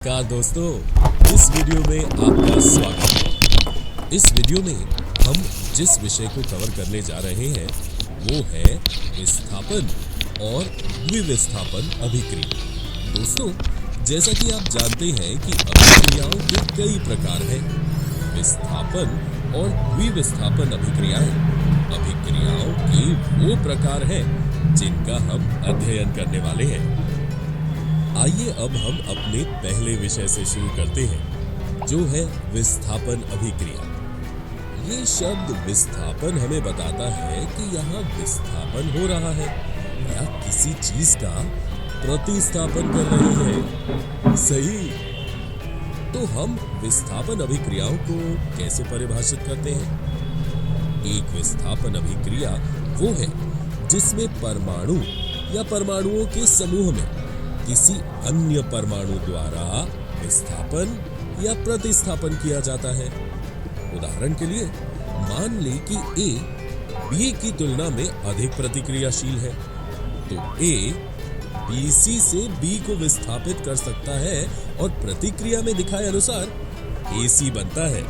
नमस्कार दोस्तों, इस वीडियो में आपका स्वागत है। इस वीडियो में हम जिस विषय को कवर करने जा रहे हैं वो है विस्थापन और द्विविस्थापन अभिक्रिया। दोस्तों, जैसा कि आप जानते हैं कि अभिक्रियाओं के कई प्रकार हैं। विस्थापन और द्विविस्थापन अभिक्रियाएं अभिक्रियाओं के वो प्रकार हैं जिनका हम अध्ययन करने वाले हैं। आइए अब हम अपने पहले विषय से शुरू करते हैं, जो है विस्थापन अभिक्रिया। ये शब्द विस्थापन हमें बताता है कि यहाँ विस्थापन हो रहा है या किसी चीज का प्रतिस्थापन कर रहे हैं। सही। तो हम विस्थापन अभिक्रियाओं को कैसे परिभाषित करते हैं? एक विस्थापन अभिक्रिया वो है जिसमें परमाणु या परमाणुओं के समूह में किसी अन्य परमाणु द्वारा विस्थापन या प्रतिस्थापन किया जाता है। उदाहरण के लिए मान लें कि A B की तुलना में अधिक प्रतिक्रियाशील है, तो A BC से B को विस्थापित कर सकता है और प्रतिक्रिया में दिखाए अनुसार AC बनता है।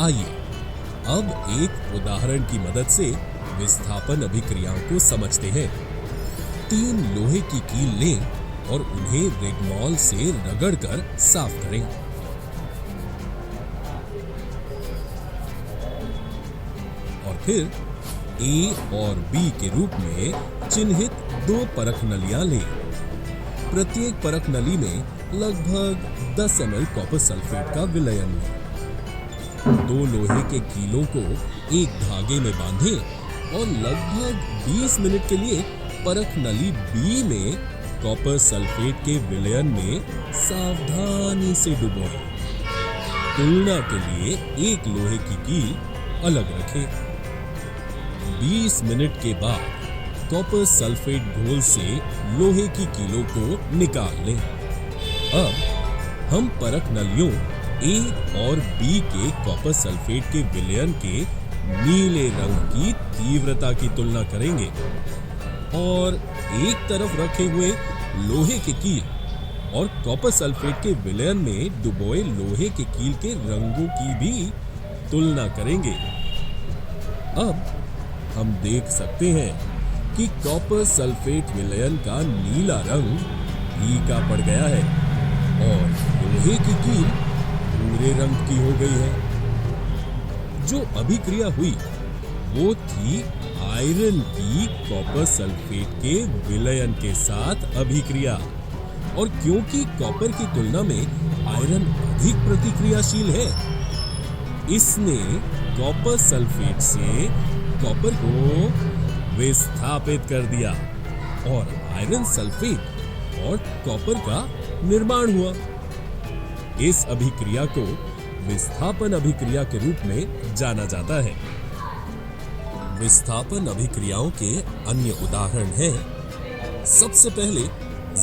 आइए अब एक उदाहरण की मदद से विस्थापन अभिक्रियाओं को समझते हैं। 3 लोहे की कील लें और उन्हें रिगमॉल से रगड़कर साफ करें। और फिर A और B के रूप में चिन्हित 2 परख नलियां लें। प्रत्येक परख नली में लगभग 10 ml कॉपर सल्फेट का विलयन लें। 2 लोहे के कीलों को एक धागे में बांधें और लगभग 20 मिनट के लिए परख नली B में कॉपर सल्फेट के विलयन में सावधानी से डुबोएं। तुलना के लिए एक लोहे की कील अलग रखें। 20 मिनट के बाद कॉपर सल्फेट घोल से लोहे की कीलों को निकाल लें। अब हम परख नलियों A और B के कॉपर सल्फेट के विलयन के नीले रंग की तीव्रता की तुलना करेंगे और एक तरफ रखे हुए लोहे के कील और कॉपर सल्फेट के विलयन में डुबोए लोहे के कील के रंगों की भी तुलना करेंगे। अब हम देख सकते हैं कि कॉपर सल्फेट विलयन का नीला रंग फीका पड़ गया है और लोहे की कील भूरे रंग की हो गई है। जो अभिक्रिया हुई वो थी आयरन की कॉपर सल्फेट के विलयन के साथ अभिक्रिया, और क्योंकि कॉपर की तुलना में आयरन अधिक प्रतिक्रियाशील है, इसने कॉपर सल्फेट से कॉपर को विस्थापित कर दिया और आयरन सल्फेट और कॉपर का निर्माण हुआ। इस अभिक्रिया को विस्थापन अभिक्रिया के रूप में जाना जाता है। विस्थापन अभिक्रियाओं के अन्य उदाहरण हैं। सबसे पहले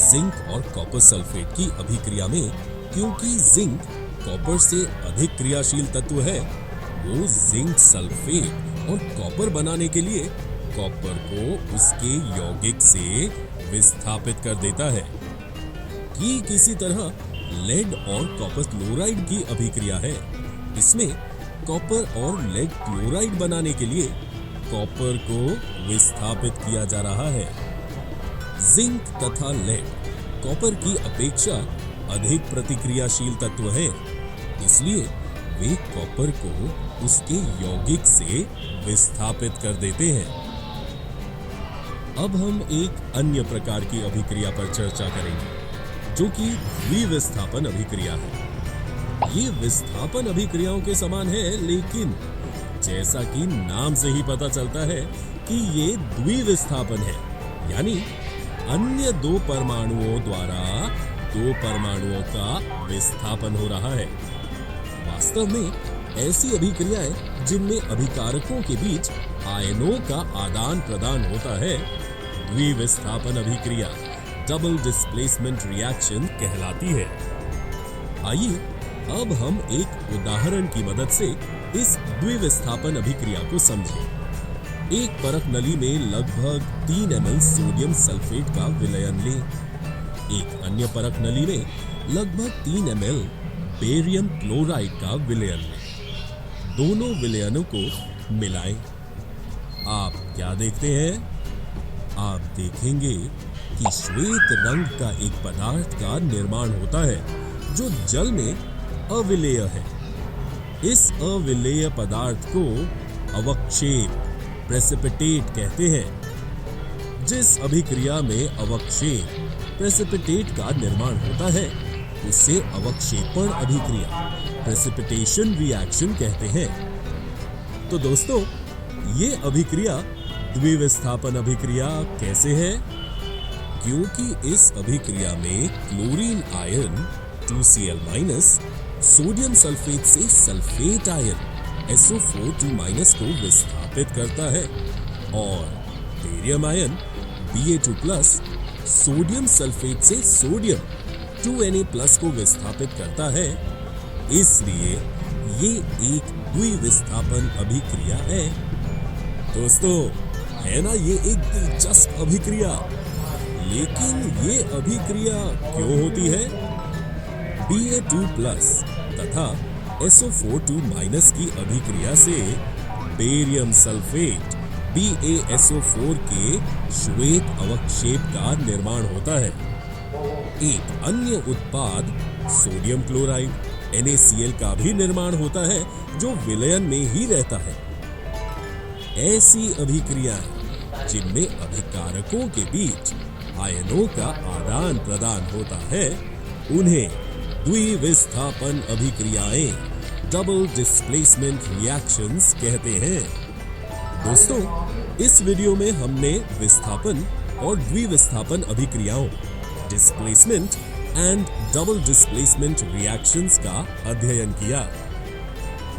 जिंक और कॉपर सल्फेट की अभिक्रिया में, क्योंकि जिंक कॉपर से अधिक क्रियाशील तत्व है, वो जिंक सल्फेट और कॉपर बनाने के लिए कॉपर को उसके यौगिक से विस्थापित कर देता है। कि किसी तरह लेड और कॉपर क्लोराइड की अभिक्रिया है। इसमें कॉपर और लेड क्लोराइड बनाने के लिए कॉपर को विस्थापित किया जा रहा है। जिंक तथा लेड कॉपर की अपेक्षा अधिक प्रतिक्रियाशील तत्व हैं, इसलिए वे कॉपर को उसके यौगिक से विस्थापित कर देते हैं। अब हम एक अन्य प्रकार की अभिक्रिया पर चर्चा करेंगे, जो कि द्विविस्थापन अभिक्रिया है। ये विस्थापन अभिक्रियाओं के समान है, लेकिन जैसा कि नाम से ही पता चलता है कि ये द्विविस्थापन है, यानी अन्य 2 परमाणुओं द्वारा 2 परमाणुओं का विस्थापन हो रहा है। वास्तव में ऐसी अभिक्रियाएं जिनमें अभिकारकों के बीच आयनों का आदान प्रदान होता है, द्विविस्थापन अभिक्रिया डबल डिस्प्लेसमेंट रिएक्शन कहलाती है। आइए अब हम एक उदाहरण की मदद से इस द्विविस्थापन अभिक्रिया को समझें। एक परख नली में लगभग 3 ml सोडियम सल्फेट का विलयन लें। एक अन्य परख नली में लगभग 3 ml बेरियम क्लोराइड का विलयन लें। दोनों विलयनों को मिलाएं। आप क्या देखते हैं? आप देखेंगे कि श्वेत रंग का एक पदार्थ का निर्माण होता है जो जल में अविलेय है। इस अविलेय पदार्थ को अवक्षेप प्रेसिपिटेट कहते हैं। जिस अभिक्रिया में अवक्षेप प्रेसिपिटेट का निर्माण होता है उसे अवक्षेपण अभिक्रिया प्रेसिपिटेशन रिएक्शन कहते हैं। तो दोस्तों, ये अभिक्रिया द्विविस्थापन अभिक्रिया कैसे है? क्योंकि इस अभिक्रिया में chlorine ion 2Cl- sodium sulphate से सल्फेट आयन SO4 को विस्थापित करता है और barium ion Ba2+ sodium sulphate से सोडियम 2Na+ को विस्थापित करता है। इसलिए ये एक द्विविस्थापन अभिक्रिया है। दोस्तों, है ना ये एक दिलचस्प अभिक्रिया? लेकिन ये अभिक्रिया क्यों होती है? Ba2+ तथा SO4 की अभिक्रिया से बेरियम सल्फेट BaSO4 के श्वेत अवक्षेप का निर्माण होता है। एक अन्य उत्पाद सोडियम क्लोराइड NaCl का भी निर्माण होता है जो विलयन में ही रहता है। ऐसी अभिक्रियाएं जिनमें अभिकारकों के बीच आयनों का आदान प्रदान होता है उन्हें द्विविस्थापन अभिक्रियाएं डबल डिस्प्लेसमेंट रिएक्शंस कहते हैं। दोस्तों, इस वीडियो में हमने विस्थापन और द्विविस्थापन अभिक्रियाओं displacement and double displacement reactions का अध्ययन किया।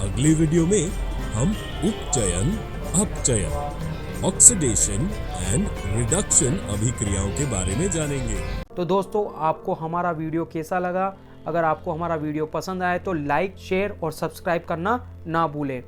अगली वीडियो में हम उपचयन, अपचयन, ऑक्सीडेशन एंड रिडक्शन अभिक्रियाओं के बारे में जानेंगे। तो दोस्तों, आपको हमारा वीडियो कैसा लगा? अगर आपको हमारा वीडियो पसंद आए तो लाइक, शेयर और सब्सक्राइब करना ना भूलें।